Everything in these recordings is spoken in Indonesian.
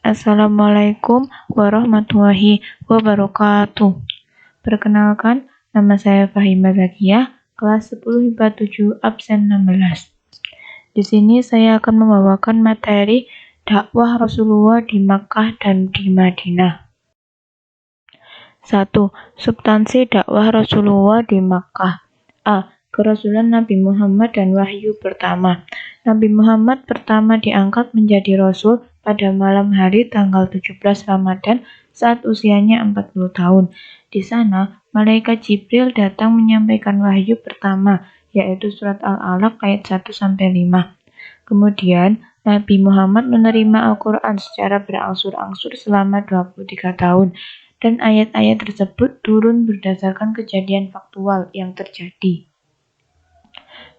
Assalamualaikum warahmatullahi wabarakatuh. Perkenalkan, nama saya Fahima Zakiah, kelas 10 IPA 7, absen 16. Di sini saya akan membawakan materi dakwah Rasulullah di Makkah dan di Madinah. 1. Substansi dakwah Rasulullah di Makkah. A. Kerasulan Nabi Muhammad dan wahyu pertama. Nabi Muhammad pertama diangkat menjadi Rasul pada malam hari tanggal 17 Ramadan saat usianya 40 tahun. Di sana, malaikat Jibril datang menyampaikan wahyu pertama, yaitu surat Al-Alaq ayat 1-5. Kemudian, Nabi Muhammad menerima Al-Quran secara berangsur-angsur selama 23 tahun, dan ayat-ayat tersebut turun berdasarkan kejadian faktual yang terjadi.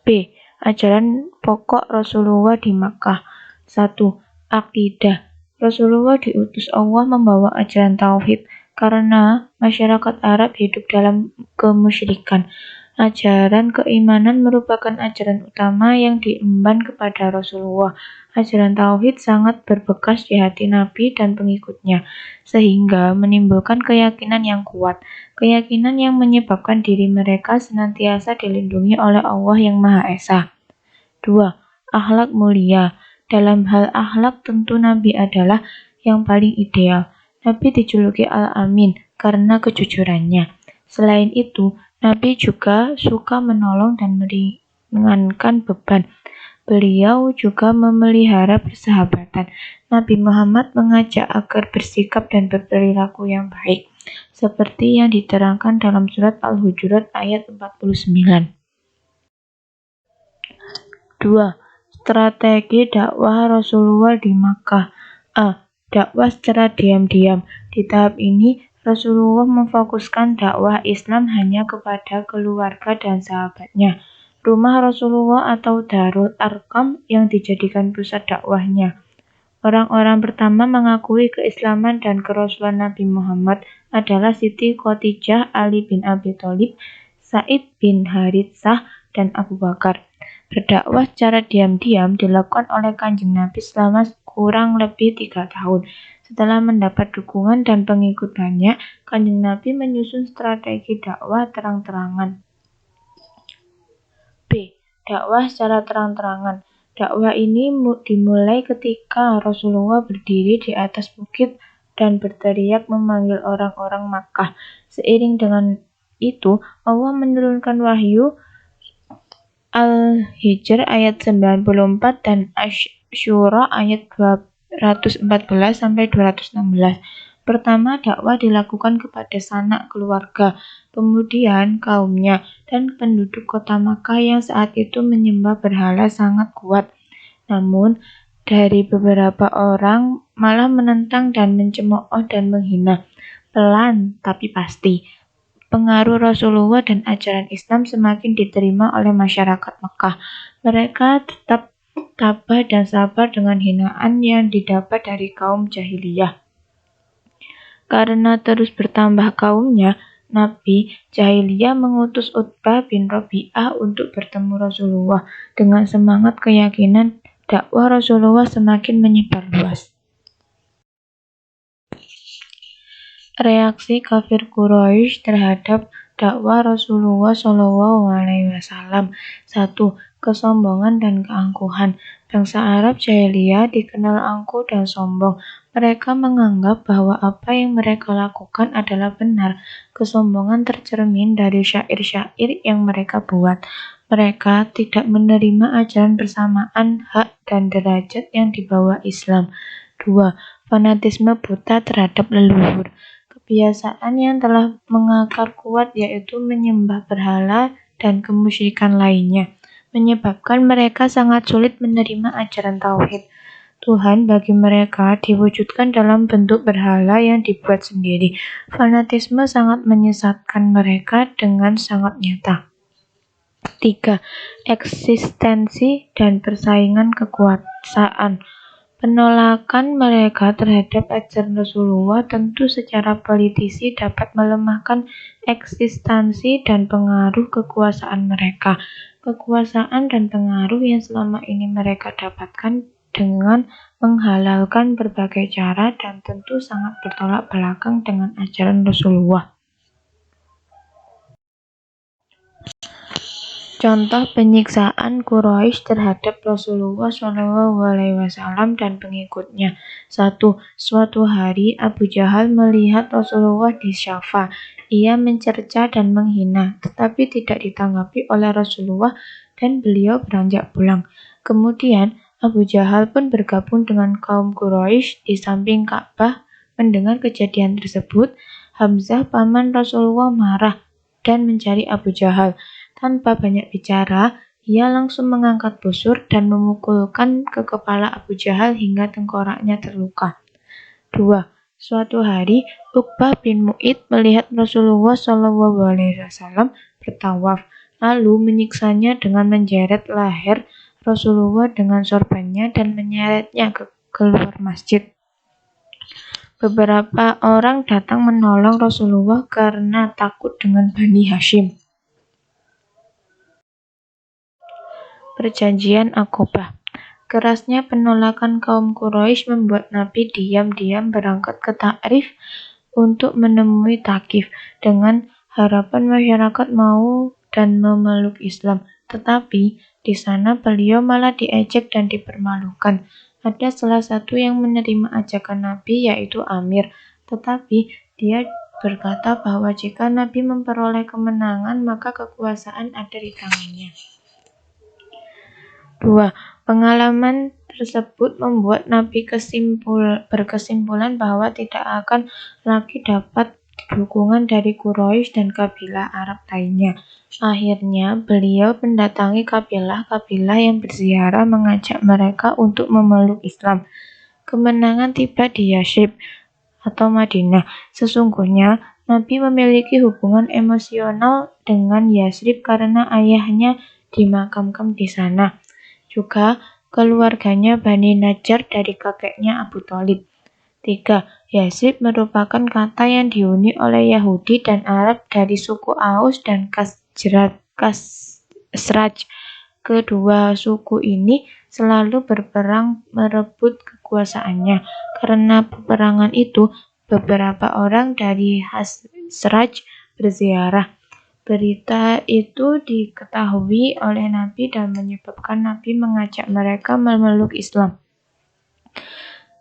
B. Ajaran pokok Rasulullah di Makkah. 1. Akidah. Rasulullah diutus Allah membawa ajaran tauhid karena masyarakat Arab hidup dalam kemusyrikan. Ajaran keimanan merupakan ajaran utama yang diemban kepada Rasulullah. Ajaran tauhid sangat berbekas di hati Nabi dan pengikutnya, sehingga menimbulkan keyakinan yang kuat. Keyakinan yang menyebabkan diri mereka senantiasa dilindungi oleh Allah yang Maha Esa. 2. Akhlak mulia. Dalam hal akhlak tentu Nabi adalah yang paling ideal. Nabi dijuluki Al-Amin karena kejujurannya. Selain itu, Nabi juga suka menolong dan meringankan beban. Beliau juga memelihara persahabatan. Nabi Muhammad mengajak agar bersikap dan berperilaku yang baik, seperti yang diterangkan dalam surat Al-Hujurat ayat 49. 2. Strategi dakwah Rasulullah di Makkah. A. Dakwah secara diam-diam. Di tahap ini, Rasulullah memfokuskan dakwah Islam hanya kepada keluarga dan sahabatnya. Rumah Rasulullah atau Darul Arqam yang dijadikan pusat dakwahnya. Orang-orang pertama mengakui keislaman dan kerasulan Nabi Muhammad adalah Siti Khadijah, Ali bin Abi Thalib, Sa'id bin Haritsah, dan Abu Bakar. Berdakwah secara diam-diam dilakukan oleh Kanjeng Nabi selama kurang lebih 3 tahun. Setelah mendapat dukungan dan pengikut banyak, Kanjeng Nabi menyusun strategi dakwah terang-terangan. B. Dakwah secara terang-terangan. Dakwah ini dimulai ketika Rasulullah berdiri di atas bukit dan berteriak memanggil orang-orang Makkah. Seiring dengan itu, Allah menurunkan wahyu Al-Hijr ayat 94 dan Asy-Syura ayat 214-216. Pertama, dakwah dilakukan kepada sanak keluarga, kemudian kaumnya, dan penduduk kota Makkah yang saat itu menyembah berhala sangat kuat. Namun, dari beberapa orang malah menentang dan mencemooh dan menghina. Pelan tapi pasti, pengaruh Rasulullah dan ajaran Islam semakin diterima oleh masyarakat Makkah. Mereka tetap tabah dan sabar dengan hinaan yang didapat dari kaum jahiliyah. Karena terus bertambah kaumnya, Nabi jahiliyah mengutus Utbah bin Rabi'ah untuk bertemu Rasulullah. Dengan semangat keyakinan, dakwah Rasulullah semakin menyebar luas. Reaksi kafir Quraisy terhadap dakwah Rasulullah SAW. 1. Kesombongan dan keangkuhan. Bangsa Arab jahiliyah dikenal angkuh dan sombong. Mereka menganggap bahwa apa yang mereka lakukan adalah benar. Kesombongan tercermin dari syair-syair yang mereka buat. Mereka tidak menerima ajaran persamaan hak dan derajat yang dibawa Islam. 2. Fanatisme buta terhadap leluhur. Kebiasaan yang telah mengakar kuat yaitu menyembah berhala dan kemusyrikan lainnya, menyebabkan mereka sangat sulit menerima ajaran tauhid. Tuhan bagi mereka diwujudkan dalam bentuk berhala yang dibuat sendiri. Fanatisme sangat menyesatkan mereka dengan sangat nyata. 3. Eksistensi dan persaingan kekuasaan. Penolakan mereka terhadap ajaran Rasulullah tentu secara politisi dapat melemahkan eksistensi dan pengaruh kekuasaan mereka. Kekuasaan dan pengaruh yang selama ini mereka dapatkan dengan menghalalkan berbagai cara dan tentu sangat bertolak belakang dengan ajaran Rasulullah. Contoh penyiksaan Quraisy terhadap Rasulullah SAW dan pengikutnya. 1. Suatu hari Abu Jahal melihat Rasulullah di Syafa. Ia mencerca dan menghina, tetapi tidak ditanggapi oleh Rasulullah dan beliau beranjak pulang. Kemudian Abu Jahal pun bergabung dengan kaum Quraisy di samping Ka'bah. Mendengar kejadian tersebut, Hamzah paman Rasulullah marah dan mencari Abu Jahal. Tanpa banyak bicara, ia langsung mengangkat busur dan memukulkan ke kepala Abu Jahal hingga tengkoraknya terluka. 2. Suatu hari, Uqbah bin Mu'id melihat Rasulullah SAW bertawaf, lalu menyiksanya dengan menjeret leher Rasulullah dengan sorbannya dan menyeretnya keluar masjid. Beberapa orang datang menolong Rasulullah karena takut dengan Bani Hashim. Perjanjian Aqobah. Kerasnya penolakan kaum Quraisy membuat Nabi diam-diam berangkat ke Ta'rif untuk menemui Thaqif dengan harapan masyarakat mau dan memeluk Islam. Tetapi di sana beliau malah diejek dan dipermalukan. Ada salah satu yang menerima ajakan Nabi, yaitu Amir. Tetapi dia berkata bahwa jika Nabi memperoleh kemenangan, maka kekuasaan ada di tangannya. 2. Pengalaman tersebut membuat Nabi berkesimpulan bahwa tidak akan lagi dapat dukungan dari Quraisy dan kabilah Arab lainnya. Akhirnya, beliau mendatangi kabilah-kabilah yang berziarah mengajak mereka untuk memeluk Islam. Kemenangan tiba di Yathrib atau Madinah. Sesungguhnya, Nabi memiliki hubungan emosional dengan Yathrib karena ayahnya dimakamkan di sana. Juga keluarganya Bani Najjar dari kakeknya Abu Thalib. 3. Yathrib merupakan kata yang dihuni oleh Yahudi dan Arab dari suku Aus dan Khazraj. Kedua suku ini selalu berperang merebut kekuasaannya. Karena peperangan itu, beberapa orang dari Khazraj berziarah. Berita itu diketahui oleh Nabi dan menyebabkan Nabi mengajak mereka memeluk Islam.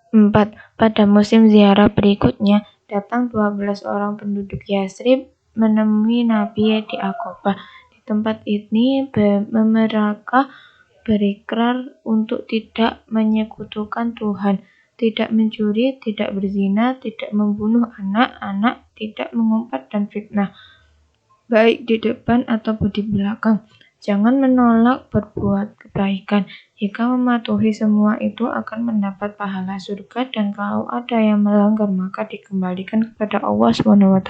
4. Pada musim ziarah berikutnya, datang 12 orang penduduk Yathrib menemui Nabi di Aqobah. Di tempat ini mereka berikrar untuk tidak menyekutukan Tuhan, tidak mencuri, tidak berzina, tidak membunuh anak-anak, tidak mengumpat dan fitnah, baik di depan ataupun di belakang. Jangan menolak berbuat kebaikan. Jika mematuhi semua itu akan mendapat pahala surga, dan kalau ada yang melanggar maka dikembalikan kepada Allah SWT.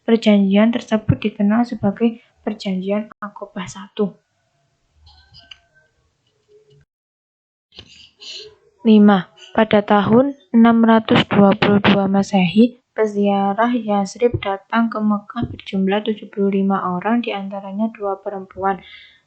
Perjanjian tersebut dikenal sebagai Perjanjian Aqobah I. 5. Pada tahun 622 Masehi, peziarah Yathrib datang ke Mekah berjumlah 75 orang, diantaranya 2 perempuan.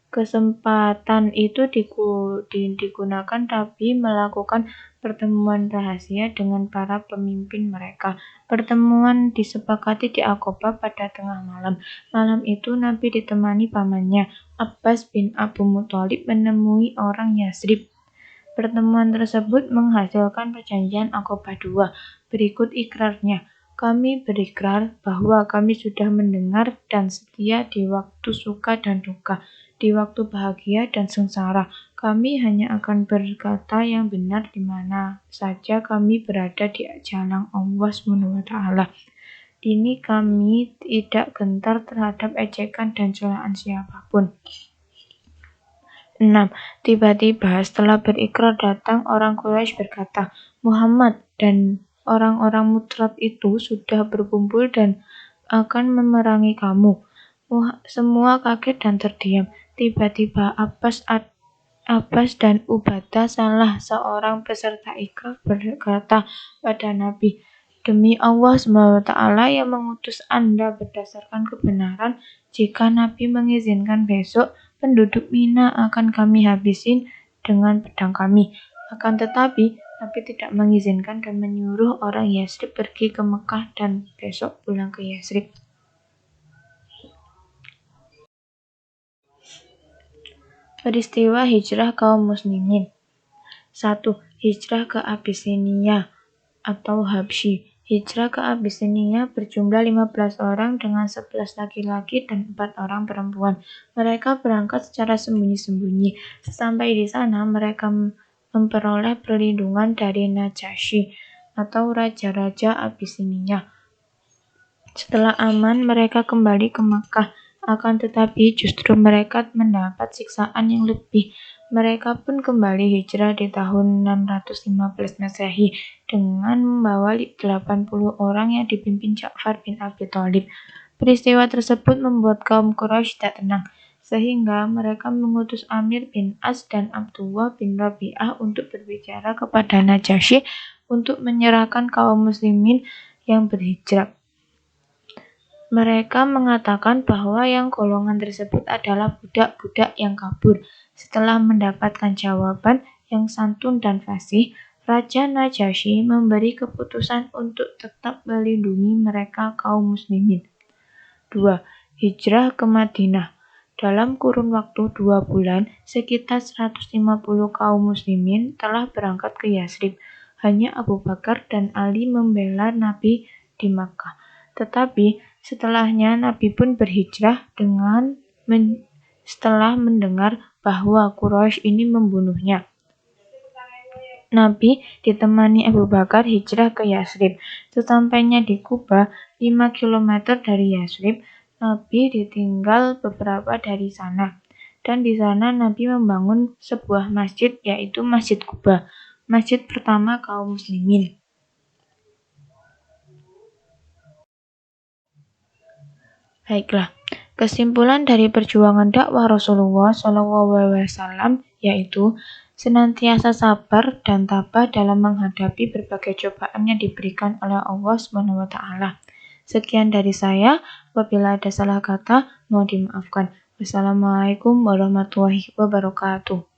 Kesempatan itu digunakan Nabi melakukan pertemuan rahasia dengan para pemimpin mereka. Pertemuan disepakati di Aqobah pada tengah malam. Malam itu Nabi ditemani pamannya, Abbas bin Abu Muthalib, menemui orang Yathrib. Pertemuan tersebut menghasilkan Perjanjian Aqobah II. Berikut ikrarnya. Kami berikrar bahwa kami sudah mendengar dan setia di waktu suka dan duka, di waktu bahagia dan sengsara. Kami hanya akan berkata yang benar di mana saja kami berada di jalan Allah SWT. Ini kami tidak gentar terhadap ejekan dan celaan siapapun. 6. Tiba-tiba setelah berikrar datang orang Quraisy berkata, Muhammad dan orang-orang Mutrat itu sudah berkumpul dan akan memerangi kamu. Semua kaget dan terdiam. Tiba-tiba Abbas dan Ubadah, salah seorang peserta ikrar, berkata pada Nabi, demi Allah SWT yang mengutus Anda berdasarkan kebenaran, jika Nabi mengizinkan besok, penduduk Mina akan kami habisin dengan pedang kami. Akan tetapi, Nabi tidak mengizinkan dan menyuruh orang Yasrib pergi ke Mekah dan besok pulang ke Yasrib. Peristiwa hijrah kaum muslimin. 1. Hijrah ke Abisinia atau Habsyi. Hijrah ke Abisinia berjumlah 15 orang dengan 11 laki-laki dan 4 orang perempuan. Mereka berangkat secara sembunyi-sembunyi. Sesampai di sana, mereka memperoleh perlindungan dari Najasyi atau raja-raja Abisinia. Setelah aman, mereka kembali ke Makkah. Akan tetapi justru mereka mendapat siksaan yang lebih. Mereka pun kembali hijrah di tahun 615 Masehi dengan membawa 80 orang yang dipimpin Ja'far bin Abi Thalib. Peristiwa tersebut membuat kaum Quraisy tidak tenang, sehingga mereka mengutus Amir bin As dan Abdullah bin Rabi'ah untuk berbicara kepada Najasyi untuk menyerahkan kaum muslimin yang berhijrah. Mereka mengatakan bahwa yang golongan tersebut adalah budak-budak yang kabur. Setelah mendapatkan jawaban yang santun dan fasih, Raja Najasyi memberi keputusan untuk tetap melindungi mereka kaum muslimin. 2. Hijrah ke Madinah. Dalam kurun waktu 2 bulan, sekitar 150 kaum muslimin telah berangkat ke Yasrib. Hanya Abu Bakar dan Ali membela Nabi di Makkah. Tetapi setelahnya Nabi pun berhijrah setelah mendengar bahwa Quraisy ini membunuhnya. Nabi ditemani Abu Bakar hijrah ke Yasrib. Sesampainya di Kuba, 5 km dari Yasrib, Nabi ditinggal beberapa dari sana. Dan di sana Nabi membangun sebuah masjid, yaitu Masjid Kuba, masjid pertama kaum muslimin. Baiklah, kesimpulan dari perjuangan dakwah Rasulullah SAW yaitu senantiasa sabar dan tabah dalam menghadapi berbagai cobaan yang diberikan oleh Allah SWT. Sekian dari saya, apabila ada salah kata, mohon dimaafkan. Wassalamualaikum warahmatullahi wabarakatuh.